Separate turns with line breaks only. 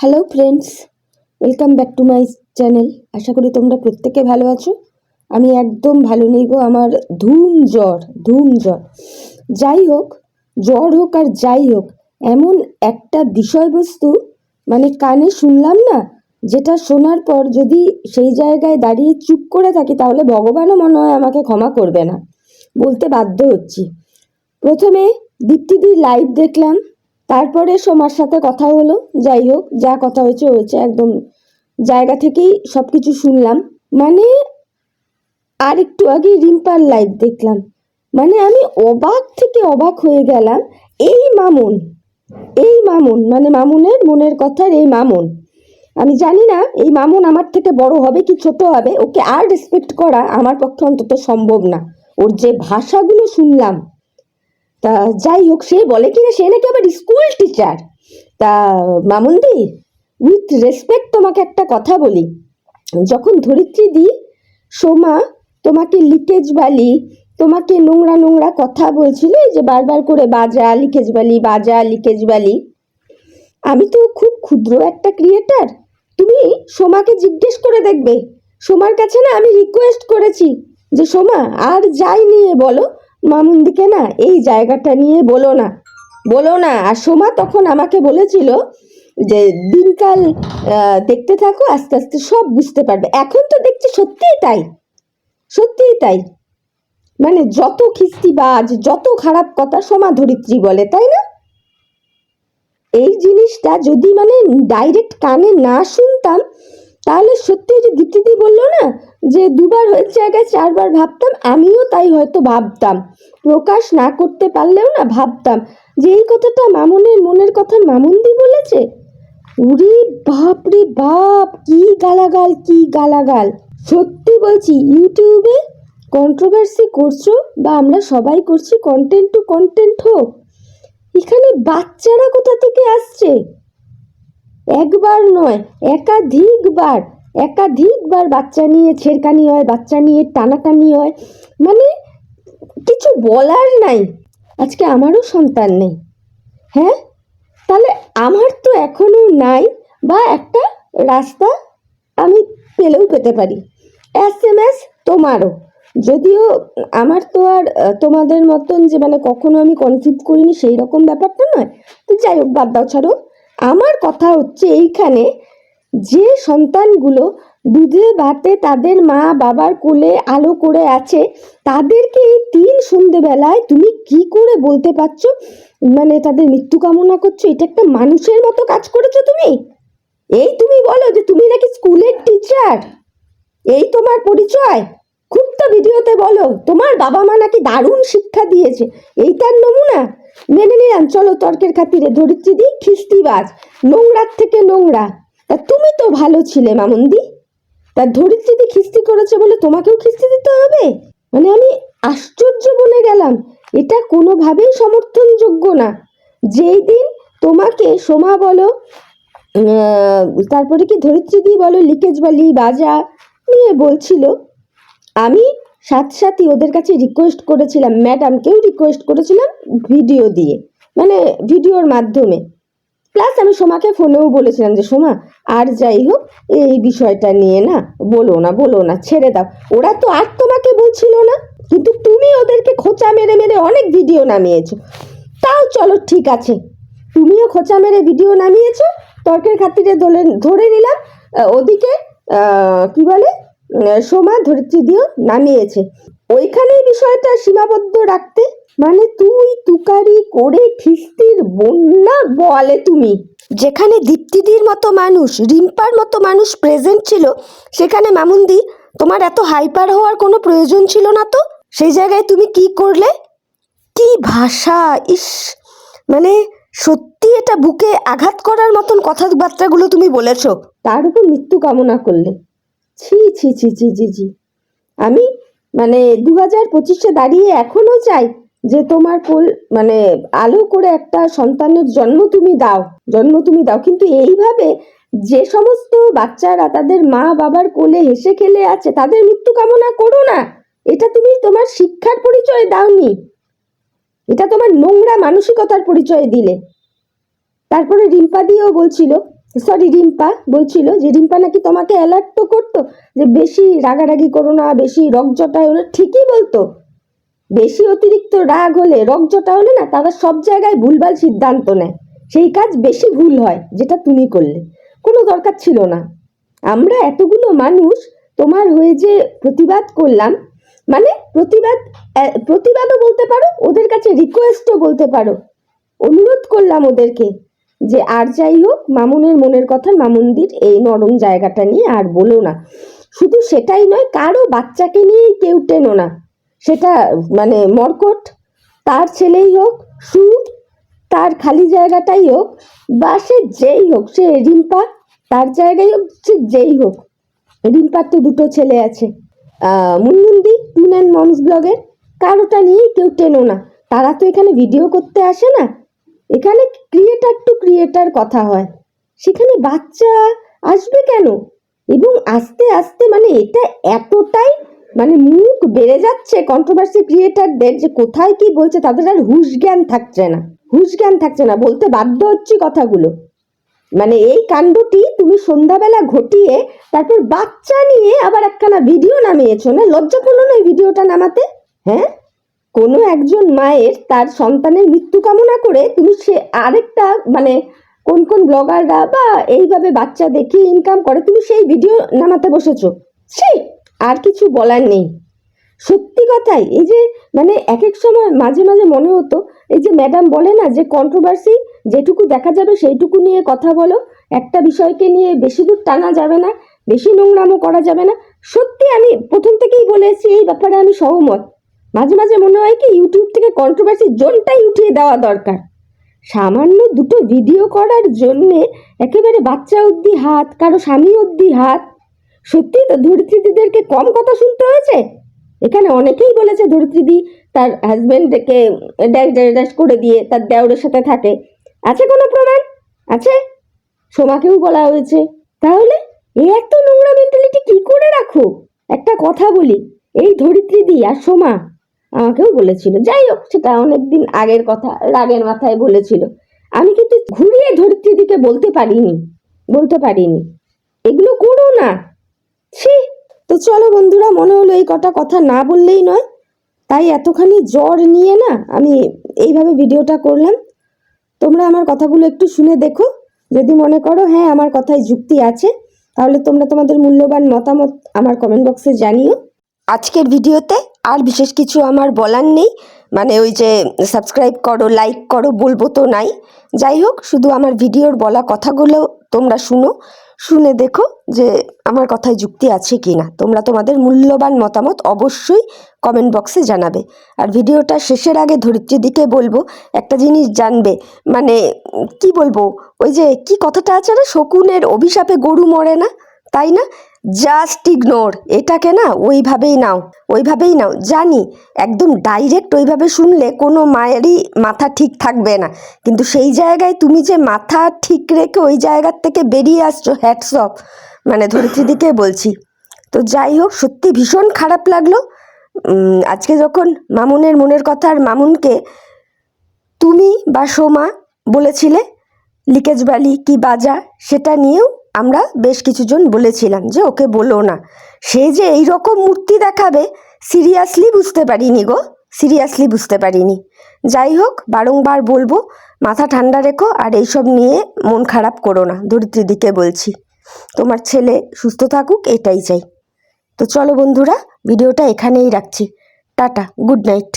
Hello friends, welcome back to my channel. আশা করি তোমরা প্রত্যেকে ভালো আছো। আমি একদম ভালো নেই গো, আমার ধুম জ্বর। যাই হোক, জ্বর হোক আর যাই হোক, এমন একটা বিষয়বস্তু মানে কানে শুনলাম না, যেটা শোনার পর যদি সেই জায়গায় দাঁড়িয়ে চুপ করে থাকি তাহলে ভগবানও মনে হয় আমাকে ক্ষমা করবে না, বলতে বাধ্য হচ্ছি। প্রথমে দীপ্তিদির লাইভ দেখলাম, তারপরে সোমার সাথে কথা হলো। যাই হোক, যা কথা হয়েছে হয়েছে, একদম জায়গা থেকেই সব কিছু শুনলাম। মানে আর একটু আগে রিম্পার লাইভ দেখলাম, মানে আমি অবাক থেকে অবাক হয়ে গেলাম। এই মামুন মানে মামুনের মনের কথার এই মামুন, আমি জানি না এই মামুন আমার থেকে বড় হবে কি ছোট হবে, ওকে আর রেসপেক্ট করা আমার পক্ষে অন্তত সম্ভব না। ওর যে ভাষাগুলো শুনলাম, তা যাই হোক, সে বলে কিনা সে নাকি আবার স্কুল টিচার। তা মামুনদি, উইথ রেসপেক্ট তোমাকে একটা কথা বলি, যখন ধরিত্রী দি সোমা তোমাকে লিকেজ বালি, তোমাকে নোংরা নোংরা কথা বলছিল, এই যে বারবার করে বাজা লিকেজ বালি, আমি তো খুব ক্ষুদ্র একটা ক্রিয়েটার। তুমি সোমাকে জিজ্ঞেস করে দেখবে। সোমার কাছে না আমি রিকোয়েস্ট করেছি যে সোমা আর যাই নিয়ে বলো, মামুনদিকে না এই জায়গাটা নিয়ে বলো না। আর সোমা তখন আমাকে বলেছিল যে দিনকাল দেখতে থাকো, আস্তে আস্তে সব বুঝতে পারবে। এখন তো দেখছি সত্যিই তাই। মানে যত খিস্তিবাজ, যত খারাপ কথা সোমা ধরিত্রী বলে, তাই না? এই জিনিসটা যদি মানে ডাইরেক্ট কানে না শুনতাম, তাহলে সত্যি যে দীপ্তিদি বললো না যে দুবার হয়েছে জায়গায় চারবার ভাবতাম, আমিও তাই হয়তো ভাবতাম, প্রকাশ না করতে পারলেও না ভাবতাম যে এই কথাটা মামুনের মনের কথা মামুনদি বলেছে। উরে বাপ রে বাপ, কি গালাগাল। সত্যি বলছি, ইউটিউবে কন্ট্রোভার্সি করছো বা আমরা সবাই করছি, কন্টেন্ট টু কন্টেন্ট হোক, এখানে বাচ্চারা কোথা থেকে আসছে? একবার নয়, একাধিকবার বাচ্চা নিয়ে ছেড়কানি হয়, বাচ্চা নিয়ে টানাটানি হয়, মানে কিছু বলার নাই। আজকে আমারও সন্তান নেই, হ্যাঁ, তাহলে আমার তো এখনো নাই, বা একটা রাস্তা আমি পেলেও পেতে পারি। SMS তোমারও, যদিও আমার তো আর তোমাদের মতন যে মানে কখনো আমি কনসিভ করিনি সেই রকম ব্যাপারটা নয়। তো যাই হোক, বাদ দাও, ছাড়ো। আমার কথা হচ্ছে এইখানে, যে সন্তানগুলো দুধে ভাতে তাদের মা বাবার কোলে আলো করে আছে, তাদেরকে এই সন্ধেবেলায় তুমি কি করে বলতে পারছো মানে তাদের মৃত্যু কামনা করছো? এটা একটা মানুষের মতো কাজ করেছো তুমি? এই তুমি বলো যে তুমি নাকি স্কুলের টিচার, এই তোমার পরিচয়? খুব তো ভিডিওতে বলো তোমার বাবা মা নাকি দারুণ শিক্ষা দিয়েছে, এইটার নমুনা মেনে নিলাম। চলো তর্কের খাতিরে, ধরিত্রী দি খিস্তিবাজ, নোংরার থেকে নোংরা। তা তুমি তো ভালো ছিলে মামুনদি, তা ধরিত্রী দি খিস্তি করেছে বলে তোমাকেও খিস্তি দিতে হবে? মানে আমি আশ্চর্য বনে গেলাম, এটা কোনোভাবেই সমর্থনযোগ্য না। যেই দিন তোমাকে সোমা বলো, তারপরে কি ধরিত্রী দি বলো, লিকেজ বালি বাজা নিয়ে বলছিল, আমি সাথে ওদের কাছে রিকোয়েস্ট করেছিলাম, ম্যাডামকেও রিকোয়েস্ট করেছিলাম ভিডিও দিয়ে, মানে ভিডিওর মাধ্যমে। প্লাস আমি সোমাকে ফোনেও বলেছিলাম যে সোমা আর যাই হোক, এই বিষয়টা নিয়ে না বলো না, ছেড়ে দাও। ওরা তো আর তোমাকে বলছিল না, কিন্তু তুমি ওদেরকে খোঁচা মেরে মেরে অনেক ভিডিও নামিয়েছো। তাও চলো ঠিক আছে, তুমিও খোঁচা মেরে ভিডিও নামিয়েছো, তর্কের খাতিরে ধরে নিলাম। ওদিকে কি বলে, সোমা ধরিত্রী দিয়েও নামিয়েছে। ওইখানেই বিষয়টা সীমাবদ্ধ রাখতে, মানে তুই তুকারি করে খিস্তির বন্যা বলে তুমি। যেখানে দীপ্তিদির মতো মানুষ, রিম্পার মতো মানুষ প্রেজেন্ট ছিল, সেখানে মামুনদি তোমার এত হাইপার হওয়ার কোনো প্রয়োজন ছিল না। তো সেই জায়গায় তুমি কি করলে? কি ভাষা! ইস, মানে সত্যি এটা বুকে আঘাত করার মতন কথাবার্তাগুলো তুমি বলেছো, তার উপর মৃত্যু কামনা করলে। ছি ছি ছি ছি ছি ছি। আমি মানে 2025-এ দাঁড়িয়ে এখনো চাই যে তোমার কোল মানে আলো করে একটা সন্তানের জন্ম তুমি দাও, কিন্তু এইভাবে যে সমস্ত বাচ্চারা তাদের মা বাবার কোলে হেসে খেলে আছে তাদের মৃত্যু কামনা করো না। এটা তুমি তোমার শিক্ষার পরিচয় দাওনি, এটা তোমার নোংরা মানসিকতার পরিচয় দিলে। তারপরে রিম্পা দিয়েও বলছিল সরি রিম্পা বলছিল যে রিম্পা নাকি তোমাকে অ্যালার্ট তো করতো যে বেশি রাগারাগি করো না, বেশি রকজটা হলে। ঠিকই বলতো, বেশি অতিরিক্ত রাগ হলে রকজটা হলে না তারা সব জায়গায় ভুলভাল সিদ্ধান্ত নেয়, সেই কাজ বেশি ভুল হয়, যেটা তুমি করলে। কোনো দরকার ছিল না। আমরা এতগুলো মানুষ তোমার হয়ে যে প্রতিবাদ করলাম, মানে প্রতিবাদও বলতে পারো, ওদের কাছে রিকোয়েস্টও বলতে পারো, অনুরোধ করলাম ওদেরকে যে আর যাই হোক মামুনের মনের কথা, মামুনদির এই নরম জায়গাটা নিয়ে আর বলো না। শুধু সেটাই নয়, কারো বাচ্চাকে নিয়ে কেউ টেনো না, সেটা মানে মর্কট তার ছেলেই হোক, সু তার খালি জায়গাটাই হোক, বা সে যেই হোক, সে রিম্পা তার জায়গায় হোক, সে যেই হোক। রিম্পার তো দুটো ছেলে আছে, মুনমুন্দি টুন অ্যান্ড মমস ব্লগের, কারোটা নিয়েই কেউ টেনো না। তারা তো এখানে ভিডিও করতে আসে না, এখানে ক্রিয়েটার টু ক্রিয়েটার কথা হয়, সেখানে বাচ্চা আসবে কেন? এবং আস্তে আস্তে মানে এটা এতটাই মানে মুখ বেড়ে যাচ্ছে কন্ট্রোভার্সি ক্রিয়েটারদের, যে কোথায় কি বলছে তাদের আর হুঁশ জ্ঞান থাকছে না, বলতে বাধ্য হচ্ছে কথাগুলো। মানে এই কাণ্ডটি তুমি সন্ধ্যাবেলা ঘটিয়ে তারপর বাচ্চা নিয়ে আবার একখানা ভিডিও নামিয়েছো, না লজ্জা করলো না এই ভিডিওটা নামাতে? হ্যাঁ, কোনো একজন মায়ের তার সন্তানের মৃত্যু কামনা করে তুমি সে আরেকটা মানে কোন কোন ব্লগাররা বা এইভাবে বাচ্চা দেখিয়ে ইনকাম করে, তুমি সেই ভিডিও নামাতে বসেছো। সে আর কিছু বলার নেই। সত্যি কথাই, এই যে মানে এক এক সময় মাঝে মাঝে মনে হতো, এই যে ম্যাডাম বলে না যে কন্ট্রোভার্সি যেটুকু দেখা যাবে সেইটুকু নিয়ে কথা বলো, একটা বিষয়কে নিয়ে বেশি দূর টানা যাবে না, বেশি নোংরামো করা যাবে না। সত্যি আমি প্রথম থেকেই বলে এসেছি, এই ব্যাপারে আমি সহমত। মাঝে মাঝে মনে হয় কি ইউটিউব থেকে কন্ট্রোভার্সি জোনটাই উঠিয়ে দেওয়া দরকার। সামান্য দুটো ভিডিও করার জন্যে একেবারে বাচ্চা অব্দি হাত, কারো স্বামী অব্দি হাত। সত্যি তো ধরিত্রীদিদেরকে কম কথা শুনতে হয়েছে। এখানে অনেকেই বলেছে ধরিত্রীদি তার হাজবেন্ডকে ড্যাশ ড্যাশ ড্যাশ করে দিয়ে তার দেওরের সাথে থাকে। আছে কোনো প্রমাণ? আছে? সোমাকেও বলা হয়েছে। তাহলে এত নোংরা মেন্টালিটি কি করে রাখো? একটা কথা বলি, এই ধরিত্রীদি আর সোমা আমাকেও বলেছিল, যাই হোক সেটা অনেকদিন আগের কথা, রাগের মাথায় বলেছিল। আমি কিন্তু ঘুরিয়ে ধরিত্রীদিকে বলতে পারিনি এগুলো করো না। ছি। তো চলো বন্ধুরা, মনে হলো এই কটা কথা না বললেই নয়, তাই এতখানি জ্বর নিয়ে না আমি এইভাবে ভিডিওটা করলাম। তোমরা আমার কথাগুলো একটু শুনে দেখো, যদি মনে করো হ্যাঁ আমার কথায় যুক্তি আছে, তাহলে তোমরা তোমাদের মূল্যবান মতামত আমার কমেন্ট বক্সে জানিও। আজকের ভিডিওতে আর বিশেষ কিছু আমার বলার নেই, মানে ওই যে সাবস্ক্রাইব করো, লাইক করো বলবো তো নাই। যাই হোক, শুধু আমার ভিডিওর বলা কথাগুলো তোমরা শুনে দেখো যে আমার কথায় যুক্তি আছে কি না। তোমরা তোমাদের মূল্যবান মতামত অবশ্যই কমেন্ট বক্সে জানাবে। আর ভিডিওটা শেষের আগে ধরিত্রীদিকে বলবো একটা জিনিস জানবে, মানে কি বলবো, ওই যে কি কথাটা আছে না, শকুনের অভিশাপে গরু মরে না, তাই না? জাস্ট ইগনোর এটাকে, না ওইভাবেই নাও। জানি একদম ডাইরেক্ট ওইভাবে শুনলে কোনো মায়েরই মাথা ঠিক থাকবে না, কিন্তু সেই জায়গায় তুমি যে মাথা ঠিক রেখে ওই জায়গার থেকে বেরিয়ে আসছো, হ্যাটস অফ, মানে ধরিত্রীদিকে বলছি। তো যাই হোক, সত্যি ভীষণ খারাপ লাগলো আজকে যখন মামুনের মনের কথা, আর মামুনকে তুমি বা সোমা বলেছিলে লিকেজ বালি কি বাজা, সেটা নিয়েও আমরা বেশ কিছুজন বলেছিলাম যে ওকে বলো না। সে যে এই রকম মূর্তি দেখাবে সিরিয়াসলি বুঝতে পারিনি। যাই হোক, বারংবার বলবো মাথা ঠান্ডা রেখো, আর এইসব নিয়ে মন খারাপ করো না। ধরিত্রীদিকে বলছি, তোমার ছেলে সুস্থ থাকুক, এটাই চাই। তো চলো বন্ধুরা, ভিডিওটা এখানেই রাখছি। Tata, good night.